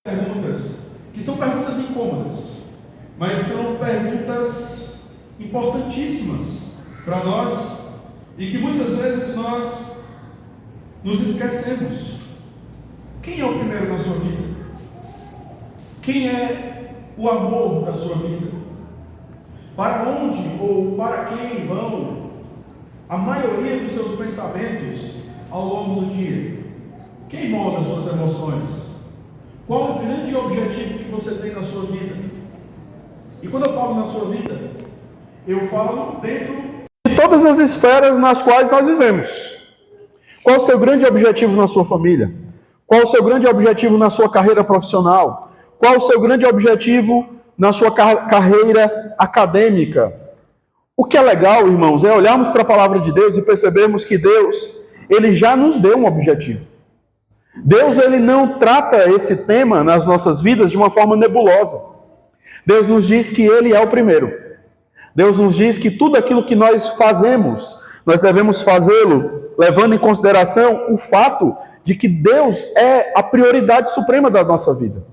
Perguntas que são perguntas incômodas, mas são perguntas importantíssimas para nós e que muitas vezes nós nos esquecemos. Quem é o primeiro na sua vida? Quem é o amor da sua vida? Para onde ou para quem vão a maioria dos seus pensamentos ao longo do dia? Quem molda as suas emoções? Qual o grande objetivo que você tem na sua vida? E quando eu falo na sua vida, eu falo dentro de todas as esferas nas quais nós vivemos. Qual o seu grande objetivo na sua família? Qual o seu grande objetivo na sua carreira profissional? Qual o seu grande objetivo na sua carreira acadêmica? O que é legal, irmãos, é olharmos para a palavra de Deus e percebermos que Deus, Ele já nos deu um objetivo. Deus, Ele não trata esse tema nas nossas vidas de uma forma nebulosa. Deus nos diz que Ele é o primeiro. Deus nos diz que tudo aquilo que nós fazemos, nós devemos fazê-lo levando em consideração o fato de que Deus é a prioridade suprema da nossa vida.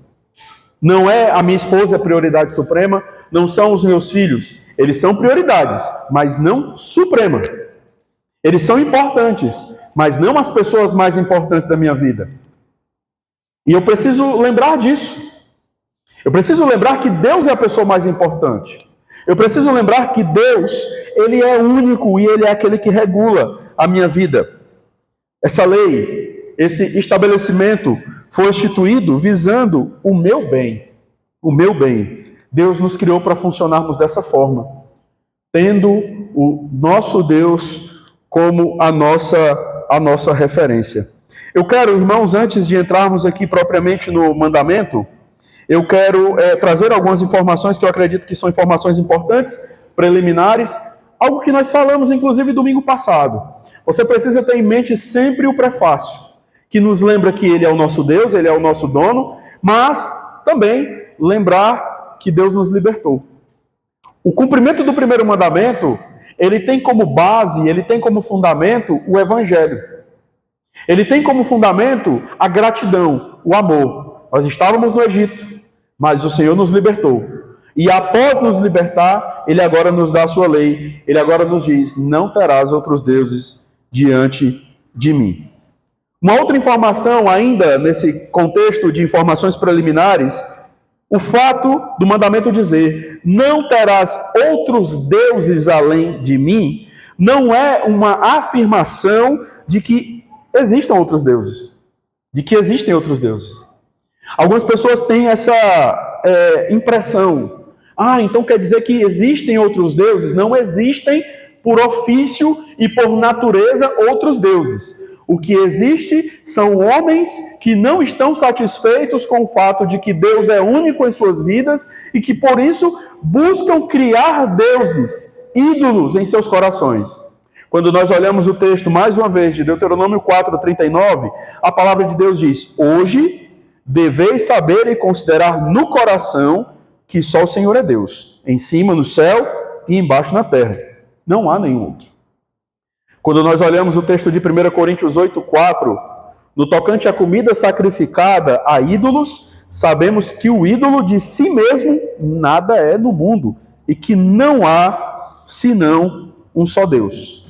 Não é a minha esposa a prioridade suprema, não são os meus filhos. Eles são prioridades, mas não suprema. Eles são importantes, mas não as pessoas mais importantes da minha vida. E eu preciso lembrar disso. Eu preciso lembrar que Deus é a pessoa mais importante. Eu preciso lembrar que Deus, Ele é único e Ele é aquele que regula a minha vida. Essa lei, esse estabelecimento foi instituído visando o meu bem. O meu bem. Deus nos criou para funcionarmos dessa forma, tendo o nosso Deus como a nossa referência. Eu quero, irmãos, antes de entrarmos aqui propriamente no mandamento, eu quero trazer algumas informações que eu acredito que são informações importantes, preliminares, algo que nós falamos, inclusive, domingo passado. Você precisa ter em mente sempre o prefácio, que nos lembra que Ele é o nosso Deus, Ele é o nosso dono, mas também lembrar que Deus nos libertou. O cumprimento do primeiro mandamento, ele tem como base, ele tem como fundamento o Evangelho. Ele tem como fundamento a gratidão, o amor. Nós estávamos no Egito, mas o Senhor nos libertou. E após nos libertar, Ele agora nos dá a sua lei. Ele agora nos diz, não terás outros deuses diante de mim. Uma outra informação ainda, nesse contexto de informações preliminares, o fato do mandamento dizer, não terás outros deuses além de mim, não é uma afirmação de que existam outros deuses, de que existem outros deuses. Algumas pessoas têm essa impressão. Então quer dizer que existem outros deuses? Não existem por ofício e por natureza outros deuses. O que existe são homens que não estão satisfeitos com o fato de que Deus é único em suas vidas e que, por isso, buscam criar deuses, ídolos em seus corações. Quando nós olhamos o texto, mais uma vez, de Deuteronômio 4:39, a palavra de Deus diz, hoje deveis saber e considerar no coração que só o Senhor é Deus, em cima no céu e embaixo na terra. Não há nenhum outro. Quando nós olhamos o texto de 1 Coríntios 8:4, no tocante à comida sacrificada a ídolos, sabemos que o ídolo de si mesmo nada é no mundo e que não há senão um só Deus.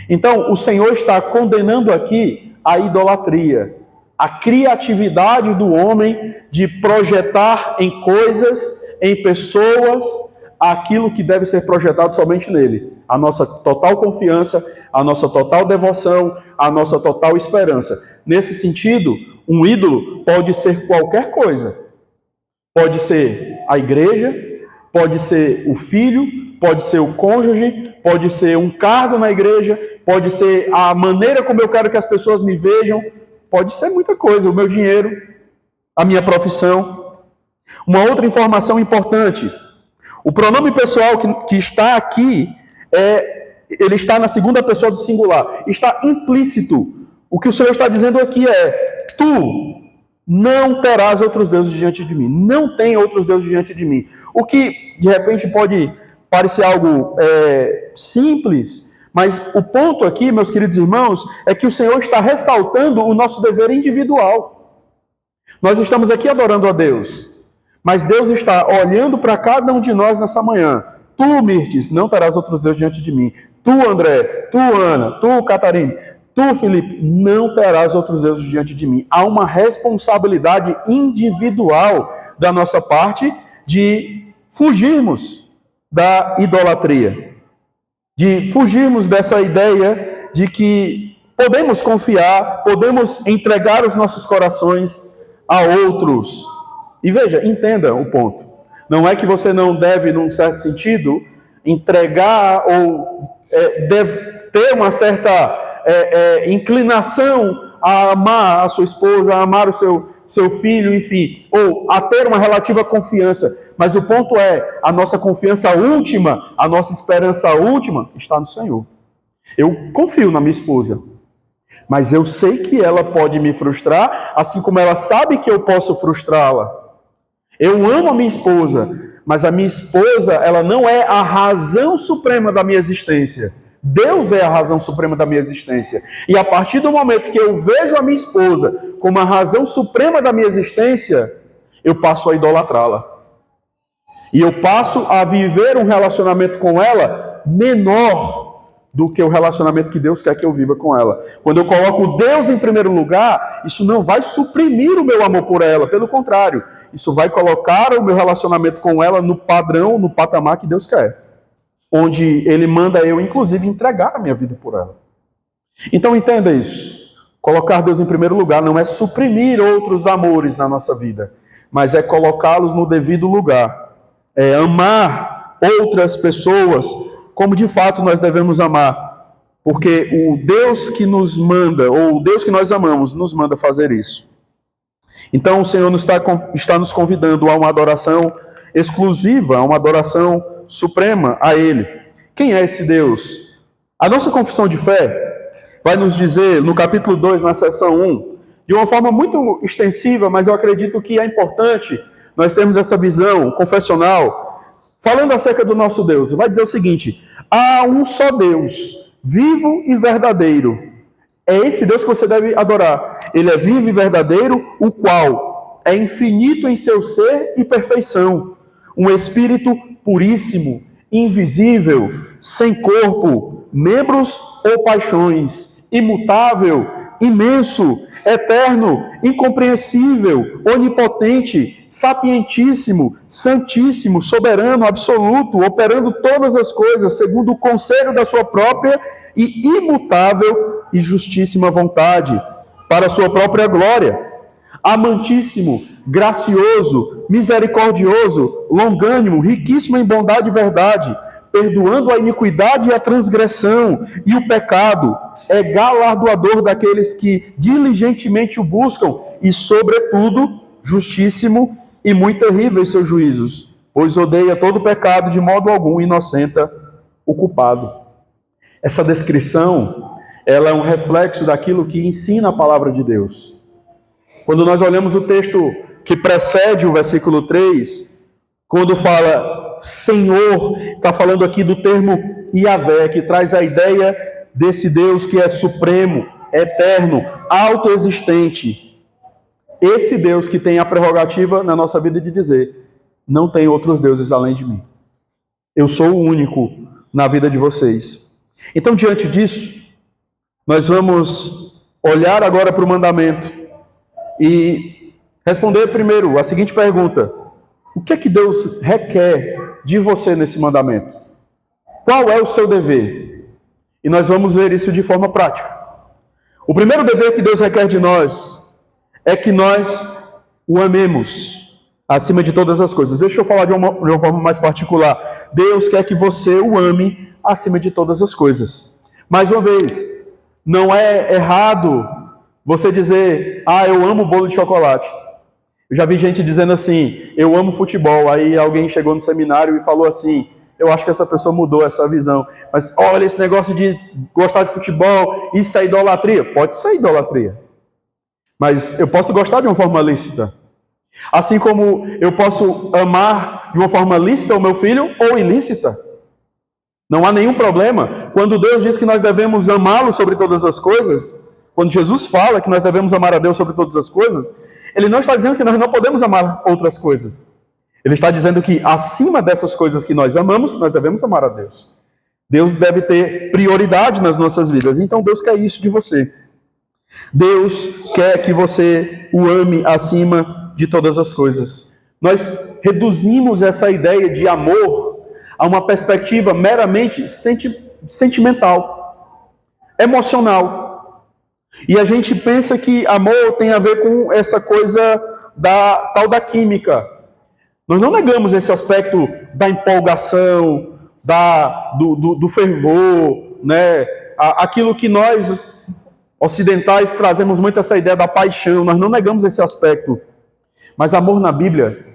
Então, o Senhor está condenando aqui a idolatria, a criatividade do homem de projetar em coisas, em pessoas, aquilo que deve ser projetado somente nele. A nossa total confiança, a nossa total devoção, a nossa total esperança. Nesse sentido, um ídolo pode ser qualquer coisa. Pode ser a igreja, pode ser o filho, pode ser o cônjuge, pode ser um cargo na igreja, pode ser a maneira como eu quero que as pessoas me vejam, pode ser muita coisa, o meu dinheiro, a minha profissão. Uma outra informação importante, o pronome pessoal que está aqui, ele está na segunda pessoa do singular, está implícito. O que o Senhor está dizendo aqui é, tu não terás outros deuses diante de mim, não tem outros deuses diante de mim. O que, de repente, pode parecer algo simples, mas o ponto aqui, meus queridos irmãos, é que o Senhor está ressaltando o nosso dever individual. Nós estamos aqui adorando a Deus, mas Deus está olhando para cada um de nós nessa manhã. Tu, Mirtes, não terás outros deuses diante de mim. Tu, André, tu, Ana, tu, Catarine, tu, Felipe, não terás outros deuses diante de mim. Há uma responsabilidade individual da nossa parte de fugirmos da idolatria, de fugirmos dessa ideia de que podemos confiar, podemos entregar os nossos corações a outros. E veja, entenda o ponto. Não é que você não deve, num certo sentido, entregar ou deve ter uma certa inclinação a amar a sua esposa, a amar o seu filho, enfim, ou a ter uma relativa confiança. Mas o ponto é, a nossa confiança última, a nossa esperança última está no Senhor. Eu confio na minha esposa, mas eu sei que ela pode me frustrar, assim como ela sabe que eu posso frustrá-la. Eu amo a minha esposa, mas a minha esposa, ela não é a razão suprema da minha existência. Deus é a razão suprema da minha existência. E a partir do momento que eu vejo a minha esposa como a razão suprema da minha existência, eu passo a idolatrá-la. E eu passo a viver um relacionamento com ela menor do que o relacionamento que Deus quer que eu viva com ela. Quando eu coloco Deus em primeiro lugar, isso não vai suprimir o meu amor por ela. Pelo contrário, isso vai colocar o meu relacionamento com ela no padrão, no patamar que Deus quer. Onde Ele manda eu, inclusive, entregar a minha vida por ela. Então entenda isso. Colocar Deus em primeiro lugar não é suprimir outros amores na nossa vida, mas é colocá-los no devido lugar. É amar outras pessoas como de fato nós devemos amar. Porque o Deus que nos manda, ou o Deus que nós amamos, nos manda fazer isso. Então o Senhor está nos convidando a uma adoração exclusiva, a uma adoração suprema a Ele. Quem é esse Deus? A nossa confissão de fé vai nos dizer, no capítulo 2, na seção 1, de uma forma muito extensiva, mas eu acredito que é importante nós termos essa visão confessional, falando acerca do nosso Deus. Vai dizer o seguinte: há um só Deus, vivo e verdadeiro. É esse Deus que você deve adorar. Ele é vivo e verdadeiro, o qual é infinito em seu ser e perfeição. Um espírito puríssimo, invisível, sem corpo, membros ou paixões, imutável, imenso, eterno, incompreensível, onipotente, sapientíssimo, santíssimo, soberano, absoluto, operando todas as coisas segundo o conselho da sua própria e imutável e justíssima vontade, para a sua própria glória. Amantíssimo, gracioso, misericordioso, longânimo, riquíssimo em bondade e verdade, perdoando a iniquidade e a transgressão e o pecado, é galardoador daqueles que diligentemente o buscam e, sobretudo, justíssimo e muito terrível em seus juízos, pois odeia todo pecado, de modo algum inocenta o culpado. Essa descrição, ela é um reflexo daquilo que ensina a palavra de Deus. Quando nós olhamos o texto que precede o versículo 3, quando fala Senhor, está falando aqui do termo Yahvé, que traz a ideia desse Deus que é supremo, eterno, autoexistente. Esse Deus que tem a prerrogativa na nossa vida de dizer: não tem outros deuses além de mim. Eu sou o único na vida de vocês. Então, diante disso, nós vamos olhar agora para o mandamento e responder primeiro a seguinte pergunta: o que é que Deus requer de você nesse mandamento? Qual é o seu dever? E nós vamos ver isso de forma prática. O primeiro dever que Deus requer de nós é que nós o amemos acima de todas as coisas. Deixa eu falar de uma forma mais particular. Deus quer que você o ame acima de todas as coisas. Mais uma vez, não é errado você dizer: eu amo bolo de chocolate. Eu já vi gente dizendo assim: eu amo futebol. Aí alguém chegou no seminário e falou assim: eu acho que essa pessoa mudou essa visão. Mas olha, esse negócio de gostar de futebol, isso é idolatria. Pode ser idolatria. Mas eu posso gostar de uma forma lícita. Assim como eu posso amar de uma forma lícita o meu filho ou ilícita. Não há nenhum problema. Quando Deus diz que nós devemos amá-lo sobre todas as coisas, quando Jesus fala que nós devemos amar a Deus sobre todas as coisas, ele não está dizendo que nós não podemos amar outras coisas. Ele está dizendo que acima dessas coisas que nós amamos, nós devemos amar a Deus. Deus deve ter prioridade nas nossas vidas. Então Deus quer isso de você. Deus quer que você o ame acima de todas as coisas. Nós reduzimos essa ideia de amor a uma perspectiva meramente sentimental, emocional. E a gente pensa que amor tem a ver com essa coisa tal da química. Nós não negamos esse aspecto da empolgação, do fervor, né? Aquilo que nós ocidentais trazemos muito essa ideia da paixão, nós não negamos esse aspecto. Mas amor na Bíblia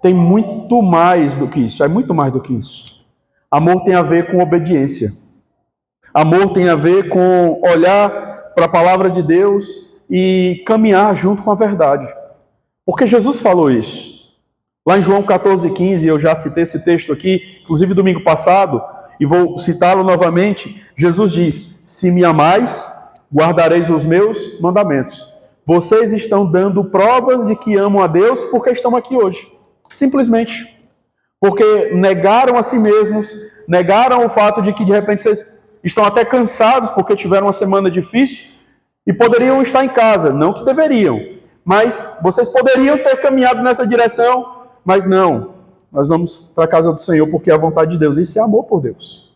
tem muito mais do que isso, é muito mais do que isso. Amor tem a ver com obediência. Amor tem a ver com olhar para a palavra de Deus e caminhar junto com a verdade. Porque Jesus falou isso. Lá em João 14,15, eu já citei esse texto aqui, inclusive domingo passado, e vou citá-lo novamente. Jesus diz: se me amais, guardareis os meus mandamentos. Vocês estão dando provas de que amam a Deus porque estão aqui hoje. Simplesmente. Porque negaram a si mesmos, negaram o fato de que de repente vocês estão até cansados porque tiveram uma semana difícil e poderiam estar em casa. Não que deveriam, mas vocês poderiam ter caminhado nessa direção. Mas não, nós vamos para a casa do Senhor porque é a vontade de Deus. Isso é amor por Deus.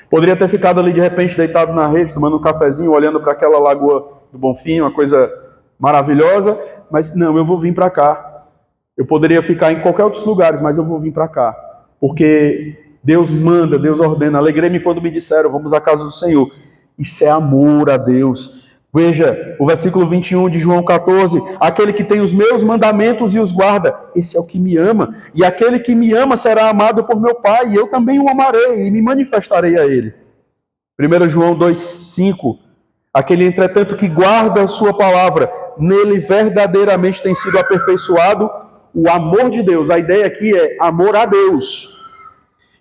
Poderia ter ficado ali de repente deitado na rede, tomando um cafezinho, olhando para aquela lagoa do Bonfim, uma coisa maravilhosa, mas não, eu vou vir para cá. Eu poderia ficar em qualquer outros lugares, mas eu vou vir para cá. Porque Deus manda, Deus ordena. Alegrei-me quando me disseram, vamos à casa do Senhor. Isso é amor a Deus. Veja, o versículo 21 de João 14, aquele que tem os meus mandamentos e os guarda, esse é o que me ama, e aquele que me ama será amado por meu Pai, e eu também o amarei, e me manifestarei a ele. 1 João 2,5, aquele, entretanto, que guarda a sua palavra, nele verdadeiramente tem sido aperfeiçoado o amor de Deus. A ideia aqui é amor a Deus.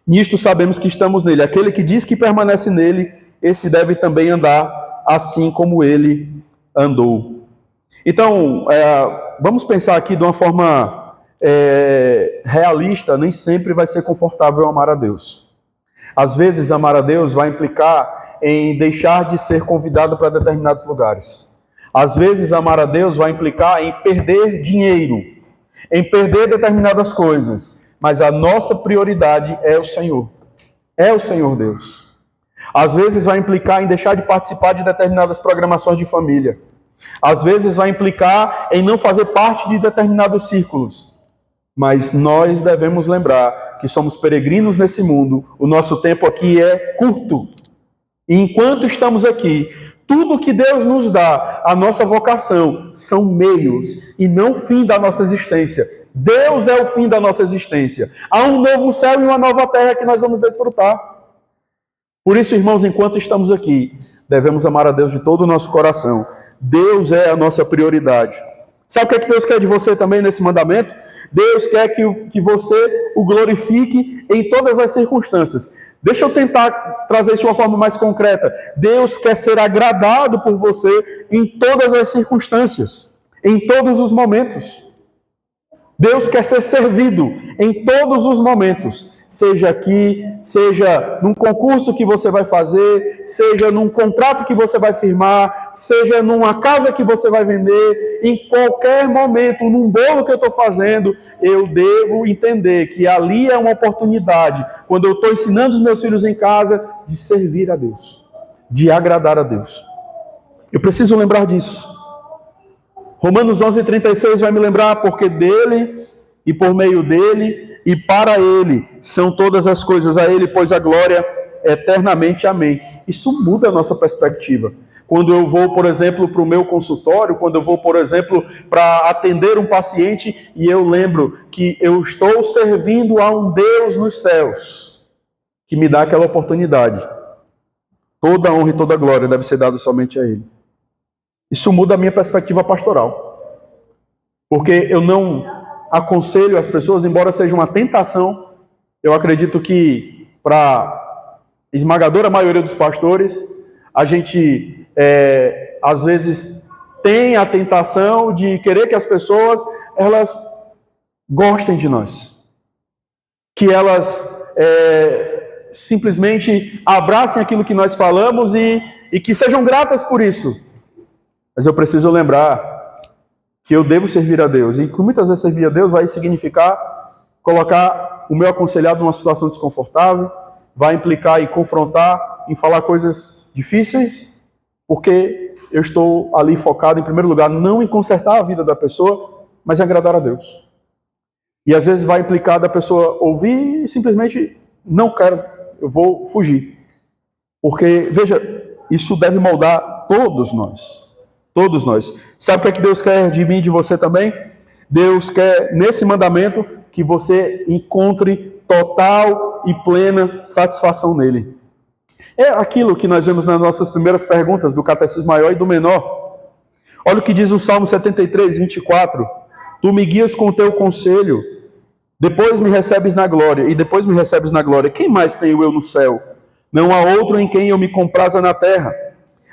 Nisto sabemos que estamos nele. Aquele que diz que permanece nele, esse deve também andar assim como ele andou. Então, vamos pensar aqui de uma forma realista. Nem sempre vai ser confortável amar a Deus. Às vezes, amar a Deus vai implicar em deixar de ser convidado para determinados lugares. Às vezes, amar a Deus vai implicar em perder dinheiro, em perder determinadas coisas. Mas a nossa prioridade é o Senhor. É o Senhor Deus. Às vezes vai implicar em deixar de participar de determinadas programações de família. Às vezes vai implicar em não fazer parte de determinados círculos. Mas nós devemos lembrar que somos peregrinos nesse mundo. O nosso tempo aqui é curto. E enquanto estamos aqui, tudo que Deus nos dá, a nossa vocação, são meios e não o fim da nossa existência. Deus é o fim da nossa existência. Há um novo céu e uma nova terra que nós vamos desfrutar. Por isso, irmãos, enquanto estamos aqui, devemos amar a Deus de todo o nosso coração. Deus é a nossa prioridade. Sabe o que é que Deus quer de você também nesse mandamento? Deus quer que você o glorifique em todas as circunstâncias. Deixa eu tentar trazer isso de uma forma mais concreta. Deus quer ser agradado por você em todas as circunstâncias, em todos os momentos. Deus quer ser servido em todos os momentos. Seja aqui, seja num concurso que você vai fazer, seja num contrato que você vai firmar, seja numa casa que você vai vender, em qualquer momento, num bolo que eu estou fazendo, eu devo entender que ali é uma oportunidade, quando eu estou ensinando os meus filhos em casa, de servir a Deus, de agradar a Deus. Eu preciso lembrar disso. Romanos 11:36 vai me lembrar, porque dele e por meio dele e para ele são todas as coisas, a ele, pois a glória eternamente. Amém. Isso muda a nossa perspectiva. Quando eu vou, por exemplo, para o meu consultório, quando eu vou, por exemplo, para atender um paciente e eu lembro que eu estou servindo a um Deus nos céus, que me dá aquela oportunidade. Toda a honra e toda a glória deve ser dada somente a ele. Isso muda a minha perspectiva pastoral. Porque eu não aconselho as pessoas, embora seja uma tentação, eu acredito que para a esmagadora maioria dos pastores, a gente às vezes tem a tentação de querer que as pessoas, elas gostem de nós. Que elas simplesmente abracem aquilo que nós falamos e que sejam gratas por isso. Mas eu preciso lembrar que eu devo servir a Deus. E que muitas vezes servir a Deus vai significar colocar o meu aconselhado numa situação desconfortável, vai implicar em confrontar, em falar coisas difíceis, porque eu estou ali focado, em primeiro lugar, não em consertar a vida da pessoa, mas em agradar a Deus. E às vezes vai implicar da pessoa ouvir e simplesmente não quero, eu vou fugir. Porque, veja, isso deve moldar todos nós. Todos nós. Sabe o que é que Deus quer de mim e de você também? Deus quer, nesse mandamento, que você encontre total e plena satisfação nele. É aquilo que nós vemos nas nossas primeiras perguntas do Catecismo Maior e do Menor. Olha o que diz o Salmo 73, 24. Tu me guias com o teu conselho, depois me recebes na glória, e depois me recebes na glória. Quem mais tenho eu no céu? Não há outro em quem eu me compraza na terra.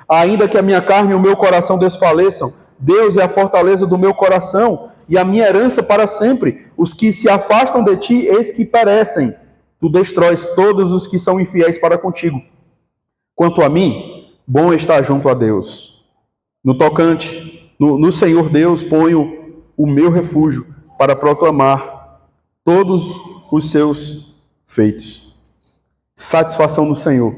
Ainda que a minha carne e o meu coração desfaleçam, Deus é a fortaleza do meu coração e a minha herança para sempre. Os que se afastam de ti, eis que perecem. Tu destróis todos os que são infiéis para contigo. Quanto a mim, bom estar junto a Deus. No tocante, no Senhor Deus, ponho o meu refúgio para proclamar todos os seus feitos. Satisfação no Senhor.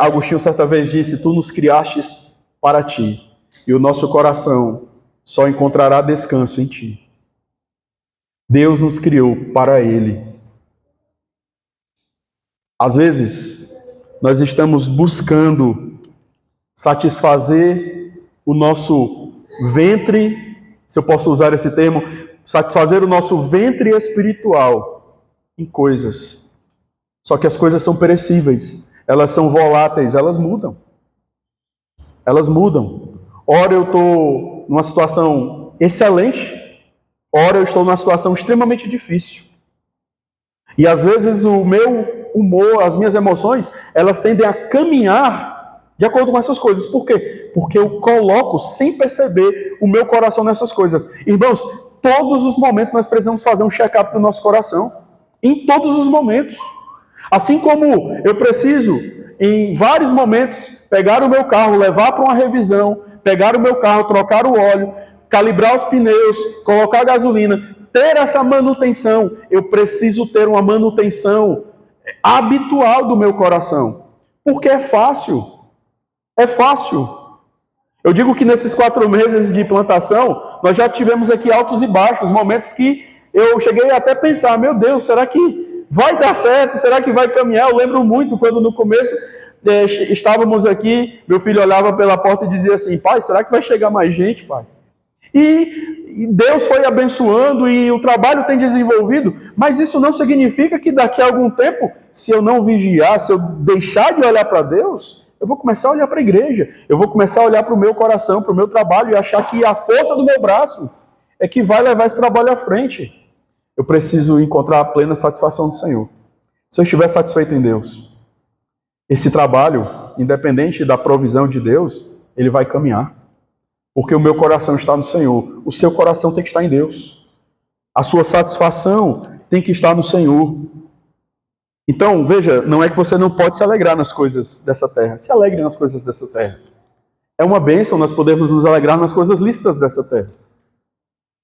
Agostinho certa vez disse, tu nos criastes para ti, e o nosso coração só encontrará descanso em ti. Deus nos criou para Ele. Às vezes, nós estamos buscando satisfazer o nosso ventre, se eu posso usar esse termo, satisfazer o nosso ventre espiritual em coisas. Só que as coisas são perecíveis, elas são voláteis, elas mudam. Elas mudam. Ora eu estou numa situação excelente, ora eu estou numa situação extremamente difícil. E às vezes o meu humor, as minhas emoções, elas tendem a caminhar de acordo com essas coisas. Por quê? Porque eu coloco, sem perceber, o meu coração nessas coisas. Irmãos, todos os momentos nós precisamos fazer um check-up do nosso coração. Em todos os momentos. Assim como eu preciso, em vários momentos, pegar o meu carro, levar para uma revisão, pegar o meu carro, trocar o óleo, calibrar os pneus, colocar gasolina, ter essa manutenção. Eu preciso ter uma manutenção habitual do meu coração. Porque é fácil. É fácil. Eu digo que nesses 4 meses de plantação, nós já tivemos aqui altos e baixos, momentos que eu cheguei até a pensar, meu Deus, será que vai dar certo? Será que vai caminhar? Eu lembro muito quando no começo estávamos aqui, meu filho olhava pela porta e dizia assim, pai, será que vai chegar mais gente, pai? E Deus foi abençoando e o trabalho tem desenvolvido, mas isso não significa que daqui a algum tempo, se eu não vigiar, se eu deixar de olhar para Deus, eu vou começar a olhar para a igreja, eu vou começar a olhar para o meu coração, para o meu trabalho e achar que a força do meu braço é que vai levar esse trabalho à frente. Eu preciso encontrar a plena satisfação do Senhor. Se eu estiver satisfeito em Deus, esse trabalho, independente da provisão de Deus, ele vai caminhar. Porque o meu coração está no Senhor. O seu coração tem que estar em Deus. A sua satisfação tem que estar no Senhor. Então, veja, não é que você não pode se alegrar nas coisas dessa terra. Se alegre nas coisas dessa terra. É uma bênção nós podermos nos alegrar nas coisas lícitas dessa terra.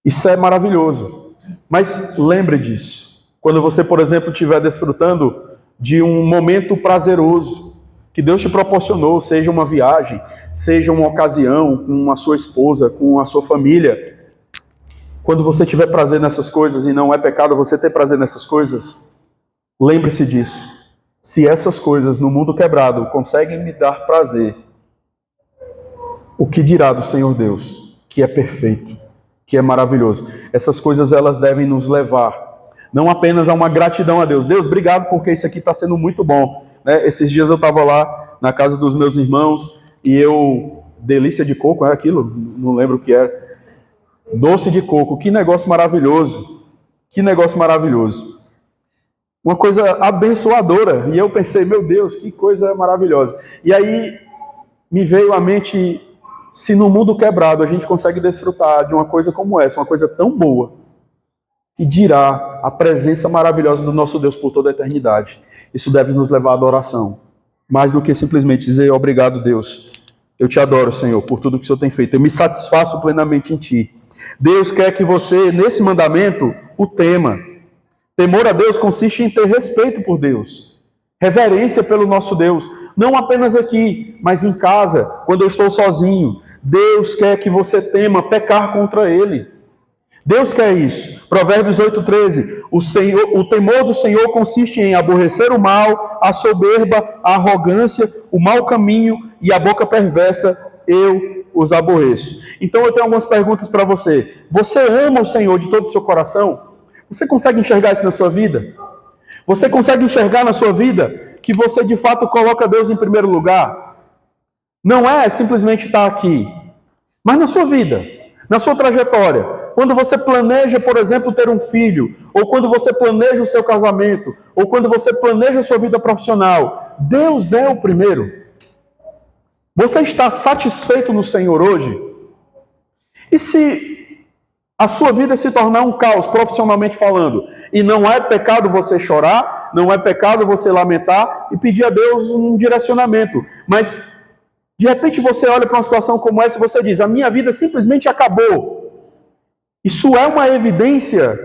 Isso é maravilhoso. Mas lembre disso. Quando você, por exemplo, estiver desfrutando de um momento prazeroso que Deus te proporcionou, seja uma viagem, seja uma ocasião com a sua esposa, com a sua família. Quando você tiver prazer nessas coisas, e não é pecado você ter prazer nessas coisas, lembre-se disso. Se essas coisas no mundo quebrado conseguem me dar prazer, o que dirá do Senhor Deus, que é perfeito, que é maravilhoso? Essas coisas elas devem nos levar não apenas a uma gratidão a Deus. Deus, obrigado porque isso aqui está sendo muito bom. Esses dias eu estava lá na casa dos meus irmãos e delícia de coco, é aquilo? Não lembro o que era. Doce de coco, que negócio maravilhoso. Que negócio maravilhoso. Uma coisa abençoadora. E eu pensei, meu Deus, que coisa maravilhosa. E aí me veio à mente se no mundo quebrado a gente consegue desfrutar de uma coisa como essa, uma coisa tão boa, que dirá a presença maravilhosa do nosso Deus por toda a eternidade. Isso deve nos levar à adoração. Mais do que simplesmente dizer obrigado, Deus. Eu te adoro, Senhor, por tudo que o Senhor tem feito. Eu me satisfaço plenamente em Ti. Deus quer que você, nesse mandamento, o tema. Temor a Deus consiste em ter respeito por Deus. Reverência pelo nosso Deus. Não apenas aqui, mas em casa, quando eu estou sozinho. Deus quer que você tema pecar contra Ele. Deus quer isso. Provérbios 8,13. O temor do Senhor consiste em aborrecer o mal, a soberba, a arrogância, o mau caminho e a boca perversa. Eu os aborreço. Então eu tenho algumas perguntas para você. Você ama o Senhor de todo o seu coração? Você consegue enxergar isso na sua vida? Você consegue enxergar na sua vida que você de fato coloca Deus em primeiro lugar? Não é simplesmente estar aqui, mas na sua vida, na sua trajetória. Quando você planeja, por exemplo, ter um filho, ou quando você planeja o seu casamento, ou quando você planeja a sua vida profissional, Deus é o primeiro. Você está satisfeito no Senhor hoje? E se a sua vida se tornar um caos, profissionalmente falando, e não é pecado você chorar, não é pecado você lamentar e pedir a Deus um direcionamento, mas de repente você olha para uma situação como essa e você diz, a minha vida simplesmente acabou. Isso é uma evidência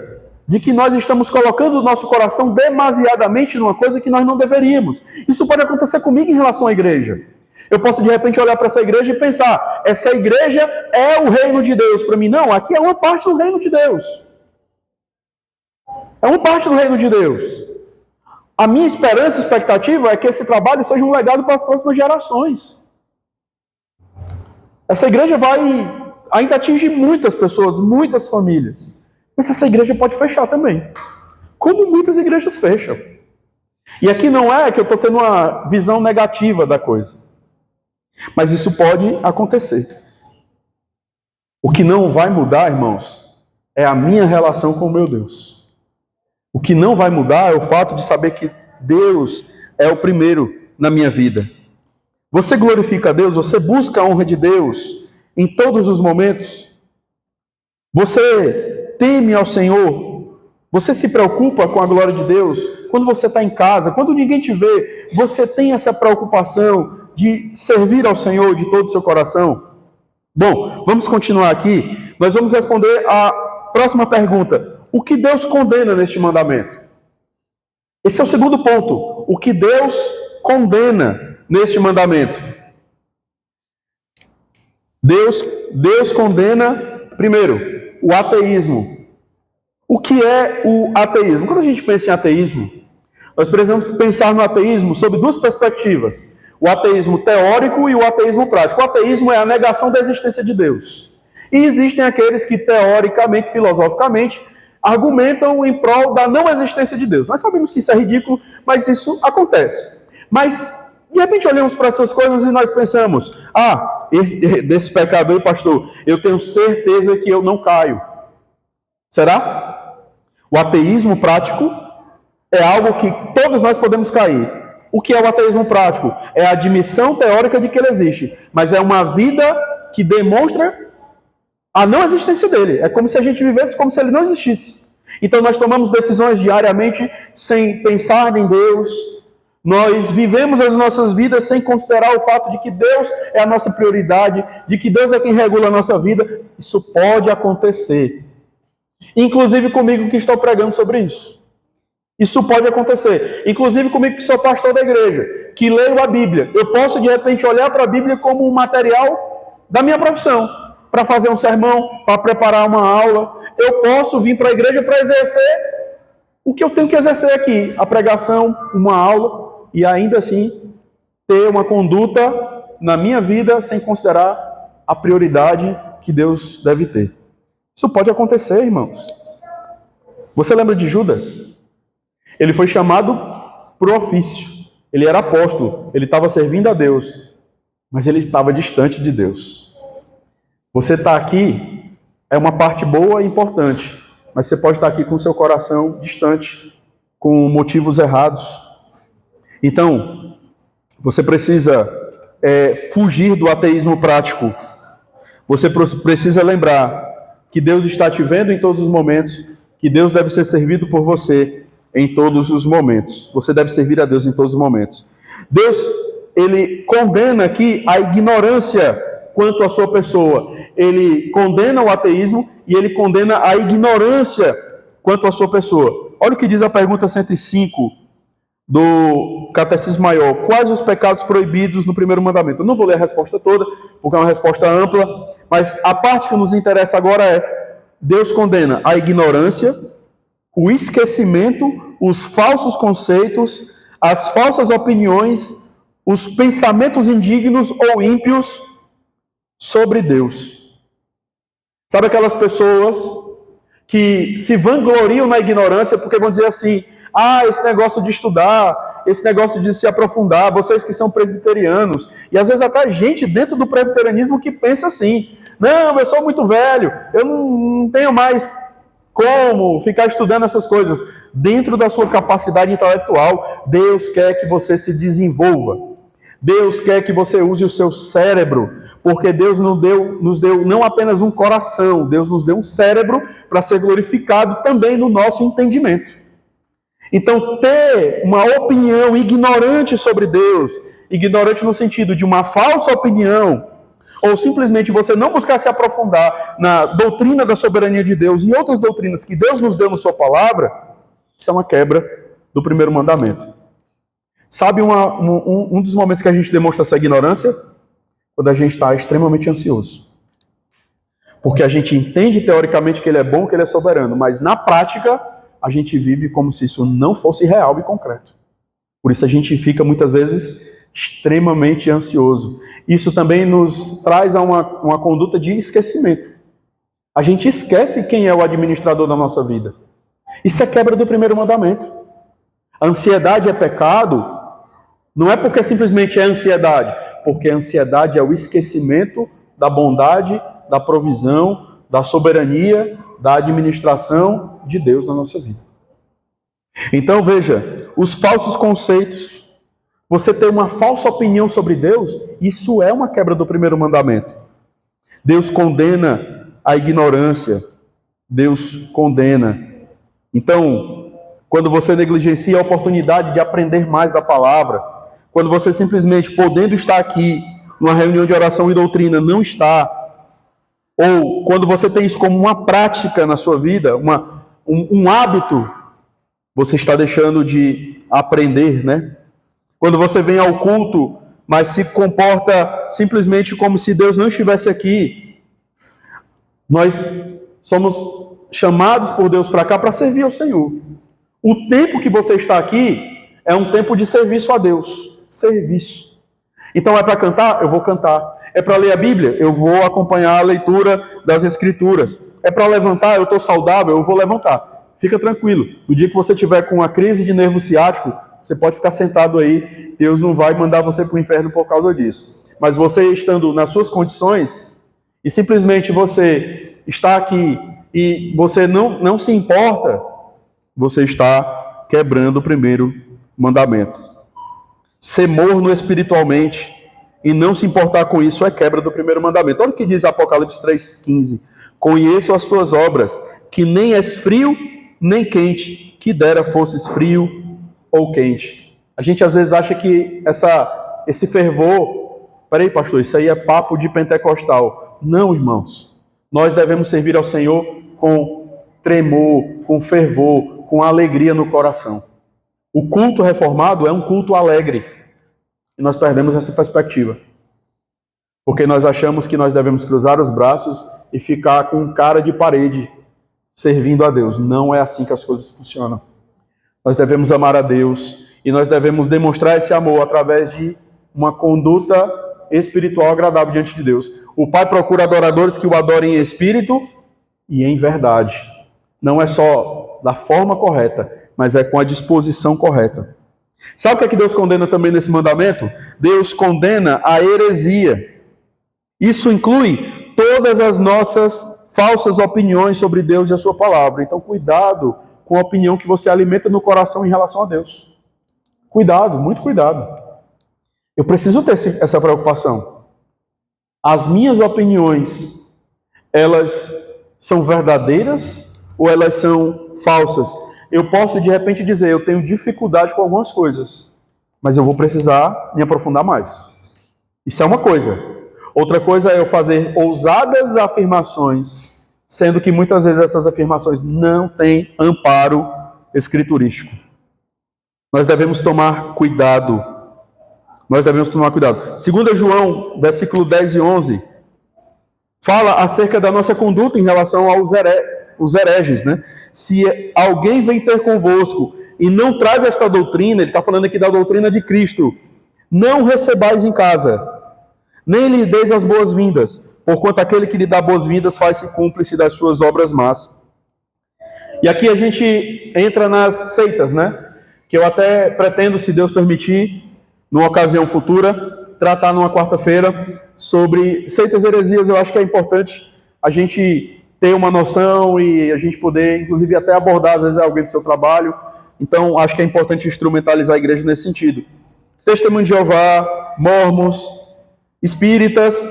de que nós estamos colocando o nosso coração demasiadamente numa coisa que nós não deveríamos. Isso pode acontecer comigo em relação à igreja. Eu posso de repente olhar para essa igreja e pensar, essa igreja é o reino de Deus para mim. Não, aqui é uma parte do reino de Deus. É uma parte do reino de Deus. A minha esperança e expectativa é que esse trabalho seja um legado para as próximas gerações. Essa igreja vai ainda atingir muitas pessoas, muitas famílias. Mas essa igreja pode fechar também. Como muitas igrejas fecham. E aqui não é que eu estou tendo uma visão negativa da coisa. Mas isso pode acontecer. O que não vai mudar, irmãos, é a minha relação com o meu Deus. O que não vai mudar é o fato de saber que Deus é o primeiro na minha vida. Você glorifica a Deus, você busca a honra de Deus em todos os momentos. Você teme ao Senhor. Você se preocupa com a glória de Deus. Quando você está em casa, quando ninguém te vê, você tem essa preocupação de servir ao Senhor de todo o seu coração? Bom, vamos continuar aqui. Nós vamos responder a próxima pergunta. O que Deus condena neste mandamento? Esse é o segundo ponto. O que Deus condena neste mandamento? Deus condena, primeiro, o ateísmo. O que é o ateísmo? Quando a gente pensa em ateísmo, nós precisamos pensar no ateísmo sob duas perspectivas. O ateísmo teórico e o ateísmo prático. O ateísmo é a negação da existência de Deus. E existem aqueles que, teoricamente, filosoficamente, argumentam em prol da não existência de Deus. Nós sabemos que isso é ridículo, mas isso acontece. Mas, de repente, olhamos para essas coisas e nós pensamos, desse pecado aí, pastor, eu tenho certeza que eu não caio. Será? O ateísmo prático é algo que todos nós podemos cair. O que é o ateísmo prático? É a admissão teórica de que ele existe, mas é uma vida que demonstra a não existência dele. É como se a gente vivesse como se ele não existisse. Então nós tomamos decisões diariamente sem pensar em Deus. Nós vivemos as nossas vidas sem considerar o fato de que Deus é a nossa prioridade, de que Deus é quem regula a nossa vida. Isso pode acontecer. Inclusive comigo que estou pregando sobre isso. Isso pode acontecer. Inclusive comigo que sou pastor da igreja, que leio a Bíblia. Eu posso, de repente, olhar para a Bíblia como um material da minha profissão, para fazer um sermão, para preparar uma aula. Eu posso vir para a igreja para exercer o que eu tenho que exercer aqui, a pregação, uma aula, e ainda assim ter uma conduta na minha vida sem considerar a prioridade que Deus deve ter. Isso pode acontecer, irmãos. Você lembra de Judas? Ele foi chamado para o ofício. Ele era apóstolo. Ele estava servindo a Deus. Mas ele estava distante de Deus. Você está aqui é uma parte boa e importante. Mas você pode estar aqui com o seu coração distante, com motivos errados. Então, você precisa fugir do ateísmo prático Você precisa lembrar que Deus está te vendo em todos os momentos, que Deus deve ser servido por você em todos os momentos. Você deve servir a Deus em todos os momentos. Deus, ele condena aqui a ignorância quanto à sua pessoa. Ele condena o ateísmo e ele condena a ignorância quanto à sua pessoa. Olha o que diz a pergunta 105 do Catecismo Maior. Quais os pecados proibidos no primeiro mandamento? Eu não vou ler a resposta toda, porque é uma resposta ampla, mas a parte que nos interessa agora é: Deus condena a ignorância, o esquecimento, os falsos conceitos, as falsas opiniões, os pensamentos indignos ou ímpios sobre Deus. Sabe aquelas pessoas que se vangloriam na ignorância porque vão dizer assim: ah, esse negócio de estudar, esse negócio de se aprofundar, vocês que são presbiterianos, e às vezes até gente dentro do presbiterianismo que pensa assim: não, eu sou muito velho, eu não tenho mais como ficar estudando essas coisas. Dentro da sua capacidade intelectual, Deus quer que você se desenvolva. Deus quer que você use o seu cérebro, porque Deus nos deu não apenas um coração, Deus nos deu um cérebro para ser glorificado também no nosso entendimento. Então, ter uma opinião ignorante sobre Deus, ignorante no sentido de uma falsa opinião, ou simplesmente você não buscar se aprofundar na doutrina da soberania de Deus e outras doutrinas que Deus nos deu na sua palavra, isso é uma quebra do primeiro mandamento. Sabe um dos momentos que a gente demonstra essa ignorância? Quando a gente está extremamente ansioso. Porque a gente entende teoricamente que Ele é bom, que Ele é soberano, mas na prática a gente vive como se isso não fosse real e concreto. Por isso a gente fica muitas vezes extremamente ansioso. Isso também nos traz a uma conduta de esquecimento. A gente esquece quem é o administrador da nossa vida. Isso é quebra do primeiro mandamento. A ansiedade é pecado, não é porque simplesmente é ansiedade, porque a ansiedade é o esquecimento da bondade, da provisão, da soberania, da administração de Deus na nossa vida. Então veja, os falsos conceitos, você ter uma falsa opinião sobre Deus, isso é uma quebra do primeiro mandamento. Deus condena a ignorância, Deus condena. Então, quando você negligencia a oportunidade de aprender mais da palavra, quando você simplesmente, podendo estar aqui, numa reunião de oração e doutrina, não está, ou quando você tem isso como uma prática na sua vida, um hábito, você está deixando de aprender, né? Quando você vem ao culto, mas se comporta simplesmente como se Deus não estivesse aqui. Nós somos chamados por Deus para cá para servir ao Senhor. O tempo que você está aqui é um tempo de serviço a Deus. Serviço. Então é para cantar? Eu vou cantar. É para ler a Bíblia? Eu vou acompanhar a leitura das Escrituras. É para levantar? Eu estou saudável? Eu vou levantar. Fica tranquilo. No dia que você tiver com uma crise de nervo ciático, você pode ficar sentado aí. Deus não vai mandar você para o inferno por causa disso. Mas você estando nas suas condições e simplesmente você está aqui e você não se importa, você está quebrando o primeiro mandamento. Ser morno espiritualmente e não se importar com isso é quebra do primeiro mandamento. Olha o que diz Apocalipse 3,15. Conheço as tuas obras, que nem és frio nem quente, que dera fosses frio ou quente. A gente às vezes acha que esse fervor, peraí pastor, isso aí é papo de pentecostal. Não, irmãos. Nós devemos servir ao Senhor com tremor, com fervor, com alegria no coração. O culto reformado é um culto alegre. E nós perdemos essa perspectiva. Porque nós achamos que nós devemos cruzar os braços e ficar com cara de parede, servindo a Deus. Não é assim que as coisas funcionam. Nós devemos amar a Deus e nós devemos demonstrar esse amor através de uma conduta espiritual agradável diante de Deus. O Pai procura adoradores que o adorem em espírito e em verdade. Não é só da forma correta, mas é com a disposição correta. Sabe o que é que Deus condena também nesse mandamento? Deus condena a heresia. Isso inclui todas as nossas falsas opiniões sobre Deus e a sua palavra. Então, cuidado com a opinião que você alimenta no coração em relação a Deus. Cuidado, muito cuidado. Eu preciso ter essa preocupação. As minhas opiniões elas são verdadeiras ou elas são falsas? Eu posso de repente dizer, eu tenho dificuldade com algumas coisas, mas eu vou precisar me aprofundar mais. Isso é uma coisa. Outra coisa é eu fazer ousadas afirmações, sendo que muitas vezes essas afirmações não têm amparo escriturístico. Nós devemos tomar cuidado. Nós devemos tomar cuidado. 2 João, versículo 10 e 11, fala acerca da nossa conduta em relação aos hereges, né? Se alguém vem ter convosco e não traz esta doutrina, ele está falando aqui da doutrina de Cristo, não recebais em casa, nem lhe deis as boas-vindas, porquanto aquele que lhe dá boas-vindas faz-se cúmplice das suas obras más. E aqui a gente entra nas seitas, né? Que eu até pretendo, se Deus permitir, numa ocasião futura, tratar numa quarta-feira sobre seitas e heresias. Eu acho que é importante a gente ter uma noção e a gente poder, inclusive, até abordar, às vezes, alguém do seu trabalho. Então, acho que é importante instrumentalizar a igreja nesse sentido. Testemunho de Jeová, mormons, espíritas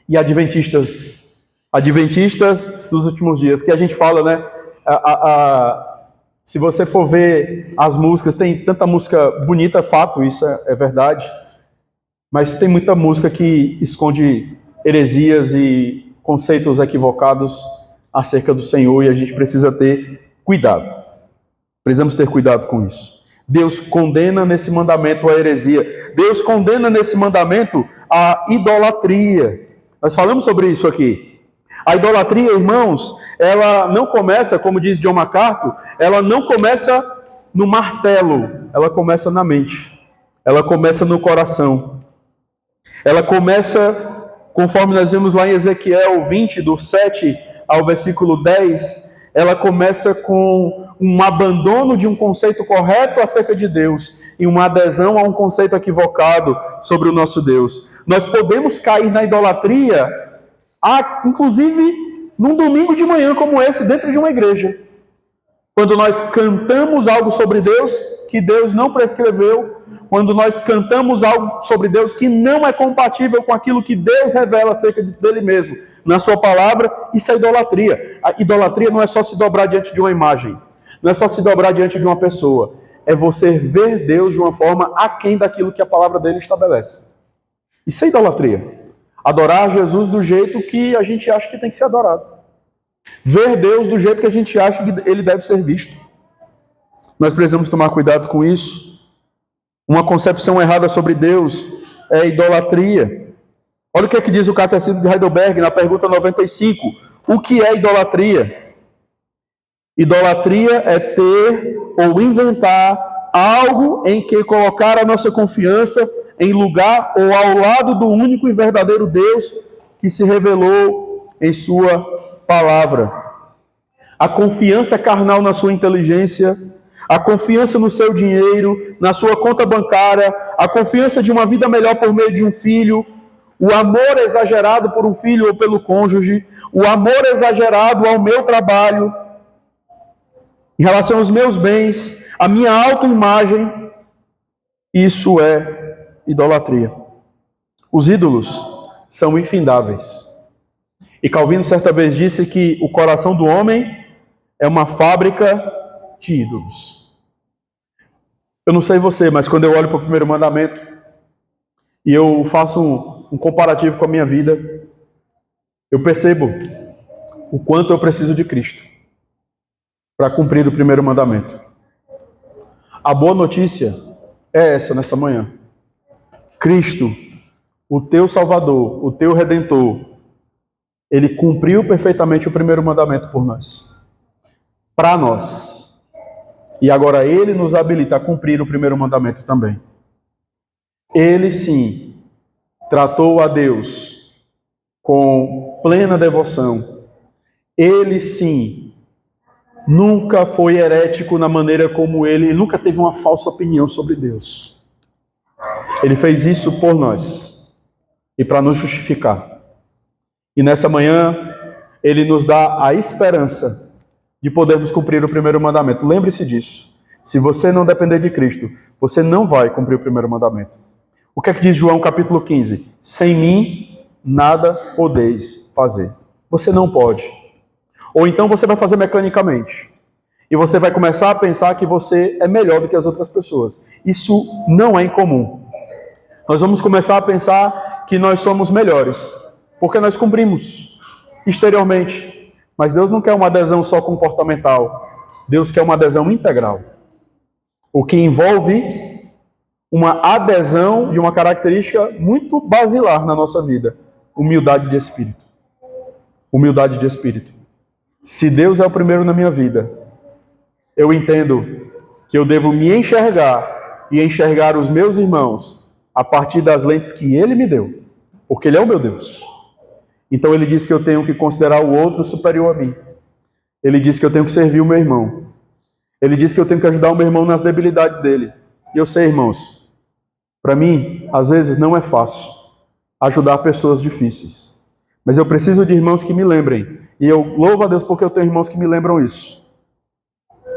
e adventistas. Adventistas dos últimos dias, que a gente fala, né? Se você for ver as músicas, tem tanta música bonita, fato, isso é verdade, mas tem muita música que esconde heresias e conceitos equivocados acerca do Senhor, e a gente precisa ter cuidado. Precisamos ter cuidado com isso. Deus condena nesse mandamento a heresia. Deus condena nesse mandamento a idolatria. Nós falamos sobre isso aqui. A idolatria, irmãos, ela não começa, como diz John MacArthur, ela não começa no martelo, ela começa na mente, ela começa no coração. Ela começa, conforme nós vemos lá em Ezequiel 20, do 7 ao versículo 10, ela começa com um abandono de um conceito correto acerca de Deus e uma adesão a um conceito equivocado sobre o nosso Deus. Nós podemos cair na idolatria, inclusive num domingo de manhã como esse, dentro de uma igreja. Quando nós cantamos algo sobre Deus que Deus não prescreveu, quando nós cantamos algo sobre Deus que não é compatível com aquilo que Deus revela acerca dele mesmo, na sua palavra, isso é idolatria. A idolatria não é só se dobrar diante de uma imagem, não é só se dobrar diante de uma pessoa, é você ver Deus de uma forma aquém daquilo que a palavra dele estabelece. Isso é idolatria. Adorar Jesus do jeito que a gente acha que tem que ser adorado. Ver Deus do jeito que a gente acha que ele deve ser visto. Nós precisamos tomar cuidado com isso. Uma concepção errada sobre Deus é idolatria. Olha o que é que diz o Catecismo de Heidelberg na pergunta 95. O que é idolatria? Idolatria é ter ou inventar algo em que colocar a nossa confiança em lugar ou ao lado do único e verdadeiro Deus que se revelou em sua palavra. A confiança carnal na sua inteligência, a confiança no seu dinheiro, na sua conta bancária, a confiança de uma vida melhor por meio de um filho, o amor exagerado por um filho ou pelo cônjuge, o amor exagerado ao meu trabalho, em relação aos meus bens, a minha autoimagem, isso é idolatria. Os ídolos são infindáveis. E Calvino certa vez disse que o coração do homem é uma fábrica de ídolos. Eu não sei você, mas quando eu olho para o primeiro mandamento e eu faço um comparativo com a minha vida, eu percebo o quanto eu preciso de Cristo para cumprir o primeiro mandamento. A boa notícia é essa nessa manhã. Cristo, o teu Salvador, o teu Redentor, ele cumpriu perfeitamente o primeiro mandamento por nós. Para nós. E agora ele nos habilita a cumprir o primeiro mandamento também. Ele sim tratou a Deus com plena devoção. Ele sim nunca foi herético na maneira como ele nunca teve uma falsa opinião sobre Deus. Ele fez isso por nós e para nos justificar. E nessa manhã, ele nos dá a esperança de podermos cumprir o primeiro mandamento. Lembre-se disso. Se você não depender de Cristo, você não vai cumprir o primeiro mandamento. O que é que diz João capítulo 15? Sem mim, nada podeis fazer. Você não pode. Ou então você vai fazer mecanicamente. E você vai começar a pensar que você é melhor do que as outras pessoas. Isso não é incomum. Nós vamos começar a pensar que nós somos melhores, porque nós cumprimos exteriormente. Mas Deus não quer uma adesão só comportamental. Deus quer uma adesão integral. O que envolve uma adesão de uma característica muito basilar na nossa vida: humildade de espírito. Humildade de espírito. Se Deus é o primeiro na minha vida, eu entendo que eu devo me enxergar e enxergar os meus irmãos a partir das lentes que Ele me deu, porque Ele é o meu Deus. Então Ele diz que eu tenho que considerar o outro superior a mim. Ele diz que eu tenho que servir o meu irmão. Ele diz que eu tenho que ajudar o meu irmão nas debilidades dele. E eu sei, irmãos, para mim, às vezes não é fácil ajudar pessoas difíceis. Mas eu preciso de irmãos que me lembrem. E eu louvo a Deus porque eu tenho irmãos que me lembram isso.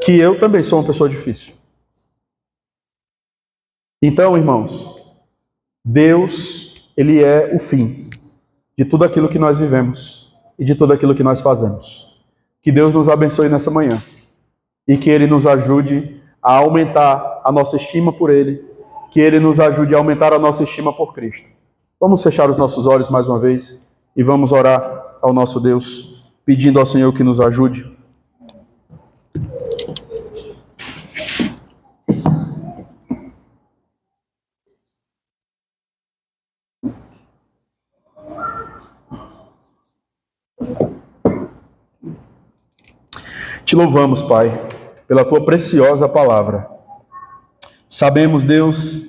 Que eu também sou uma pessoa difícil. Então, irmãos, Deus, Ele é o fim de tudo aquilo que nós vivemos e de tudo aquilo que nós fazemos. Que Deus nos abençoe nessa manhã e que Ele nos ajude a aumentar a nossa estima por Ele, que Ele nos ajude a aumentar a nossa estima por Cristo. Vamos fechar os nossos olhos mais uma vez e vamos orar ao nosso Deus, pedindo ao Senhor que nos ajude. Te louvamos, Pai, pela Tua preciosa palavra. Sabemos, Deus,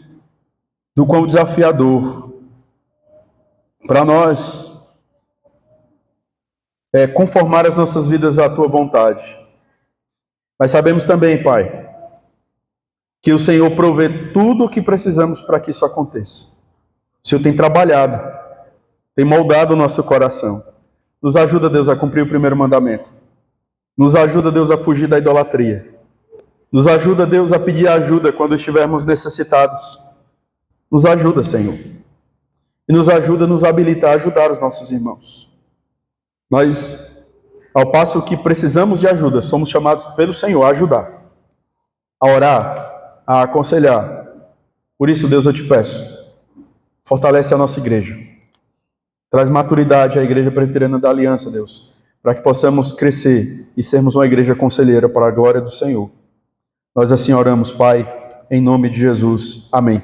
do quão desafiador para nós é conformar as nossas vidas à Tua vontade. Mas sabemos também, Pai, que o Senhor provê tudo o que precisamos para que isso aconteça. O Senhor tem trabalhado, tem moldado o nosso coração. Nos ajuda, Deus, a cumprir o primeiro mandamento. Nos ajuda, Deus, a fugir da idolatria. Nos ajuda, Deus, a pedir ajuda quando estivermos necessitados. Nos ajuda, Senhor. E nos ajuda, nos habilita a ajudar os nossos irmãos. Nós, ao passo que precisamos de ajuda, somos chamados pelo Senhor a ajudar, a orar, a aconselhar. Por isso, Deus, eu te peço, fortalece a nossa igreja. Traz maturidade à Igreja Presbiteriana da Aliança, Deus, para que possamos crescer e sermos uma igreja conselheira para a glória do Senhor. Nós assim oramos, Pai, em nome de Jesus. Amém.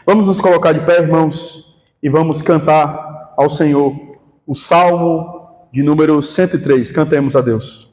Vamos nos colocar de pé, irmãos, e vamos cantar ao Senhor o Salmo de número 103. Cantemos a Deus.